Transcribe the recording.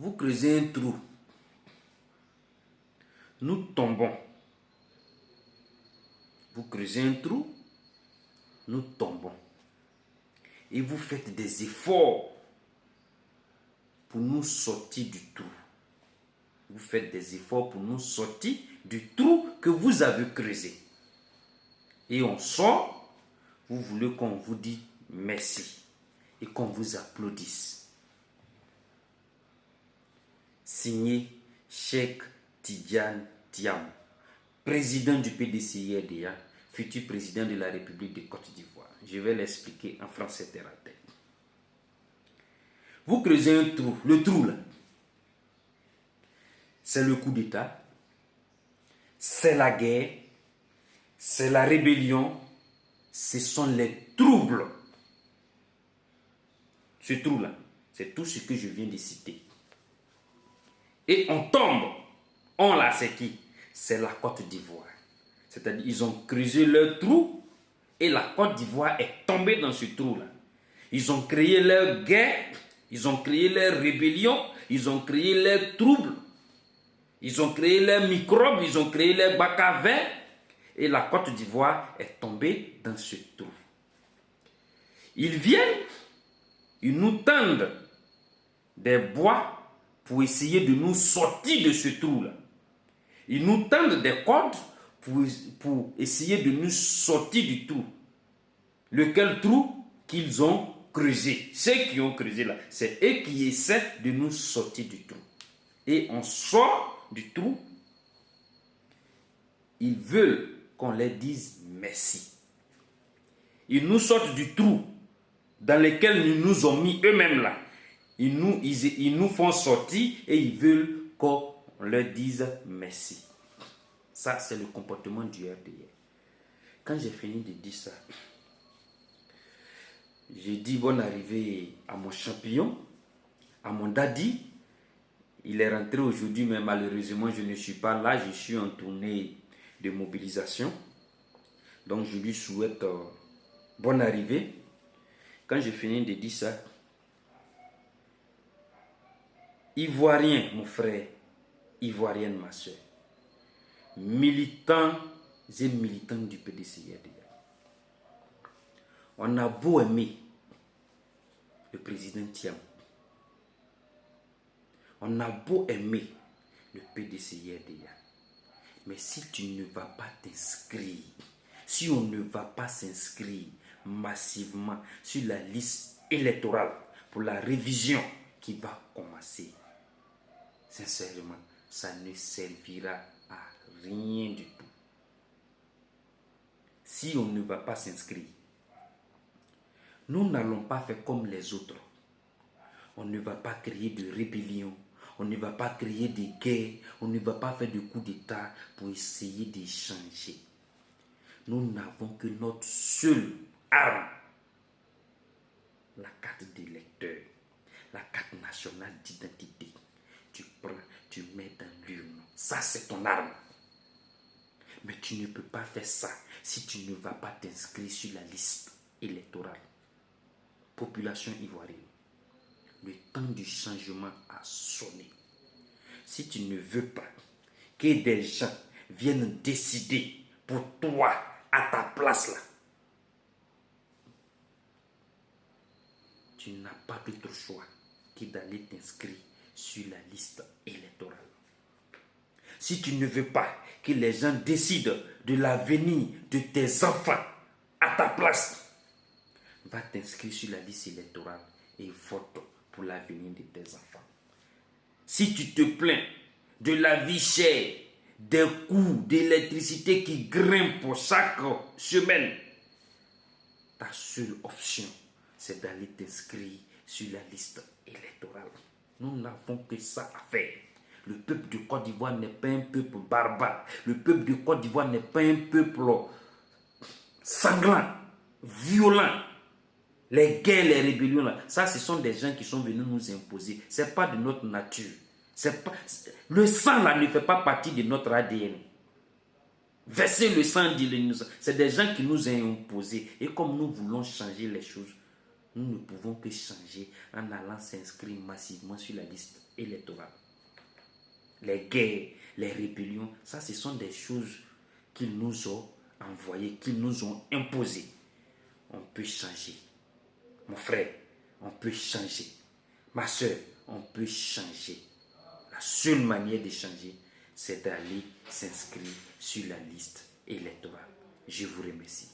Vous creusez un trou. Nous tombons. Vous creusez un trou. Nous tombons. Et vous faites des efforts pour nous sortir du trou. Vous faites des efforts pour nous sortir du trou que vous avez creusé. Et on sort, vous voulez qu'on vous dise merci et qu'on vous applaudisse. Signé Cheikh Tidiane Thiam, président du PDCI-RDA, futur président de la République de Côte d'Ivoire. Je vais l'expliquer en français terre à terre. Vous creusez un trou, le trou là, c'est le coup d'État, c'est la guerre, c'est la rébellion, ce sont les troubles. Ce trou-là, c'est tout ce que je viens de citer. Et on tombe. On là, c'est qui? C'est la Côte d'Ivoire. C'est-à-dire, ils ont creusé leur trou et la Côte d'Ivoire est tombée dans ce trou-là. Ils ont créé leur guerre, ils ont créé leur rébellion, ils ont créé leurs troubles, ils ont créé leurs microbes, ils ont créé leurs bacs à vin et la Côte d'Ivoire est tombée dans ce trou. Ils viennent, ils nous tendent des bois pour essayer de nous sortir de ce trou-là. Ils nous tendent des cordes pour essayer de nous sortir du trou. Lequel trou qu'ils ont creusé. Ceux qui ont creusé là, c'est eux qui essaient de nous sortir du trou. Et on sort du trou. Ils veulent qu'on leur dise merci. Ils nous sortent du trou dans lequel ils nous ont mis eux-mêmes là. Ils nous font sortir et ils veulent qu'on leur dise merci. Ça, c'est le comportement du RDA. Quand j'ai fini de dire ça, j'ai dit bonne arrivée à mon champion, à mon daddy. Il est rentré aujourd'hui, mais malheureusement, je ne suis pas là. Je suis en tournée de mobilisation. Donc, je lui souhaite bonne arrivée. Quand j'ai fini de dire ça, Ivoirien, mon frère, Ivoirienne, ma soeur, militants et militantes du PDCI-RDA, on a beau aimer le président Thiam, on a beau aimer le PDCI-RDA, mais si tu ne vas pas t'inscrire, si on ne va pas s'inscrire massivement sur la liste électorale pour la révision qui va commencer, sincèrement, ça ne servira à rien du tout. Si on ne va pas s'inscrire, nous n'allons pas faire comme les autres. On ne va pas créer de rébellion, on ne va pas créer de guerre, on ne va pas faire de coup d'État pour essayer de changer. Nous n'avons que notre seule arme, la carte d'électeur, la carte nationale d'identité. Tu prends, tu mets dans l'urne. Ça, c'est ton arme. Mais tu ne peux pas faire ça si tu ne vas pas t'inscrire sur la liste électorale. Population ivoirienne, le temps du changement a sonné. Si tu ne veux pas que des gens viennent décider pour toi à ta place là, tu n'as pas d'autre choix que d'aller t'inscrire sur la liste électorale. Si tu ne veux pas que les gens décident de l'avenir de tes enfants à ta place, va t'inscrire sur la liste électorale et vote pour l'avenir de tes enfants. Si tu te plains de la vie chère, des coûts d'électricité qui grimpent chaque semaine, ta seule option, c'est d'aller t'inscrire sur la liste électorale. Nous n'avons que ça à faire. Le peuple de Côte d'Ivoire n'est pas un peuple barbare. Le peuple de Côte d'Ivoire n'est pas un peuple sanglant, violent. Les guerres, les rébellions, là, ça, ce sont des gens qui sont venus nous imposer. Ce n'est pas de notre nature. Le sang, là, ne fait pas partie de notre ADN. Verser le sang, c'est des gens qui nous ont imposé. Et comme nous voulons changer les choses, nous ne pouvons que changer en allant s'inscrire massivement sur la liste électorale. Les guerres, les rébellions, ça ce sont des choses qu'ils nous ont envoyées, qu'ils nous ont imposées. On peut changer. Mon frère, on peut changer. Ma soeur, on peut changer. La seule manière de changer, c'est d'aller s'inscrire sur la liste électorale. Je vous remercie.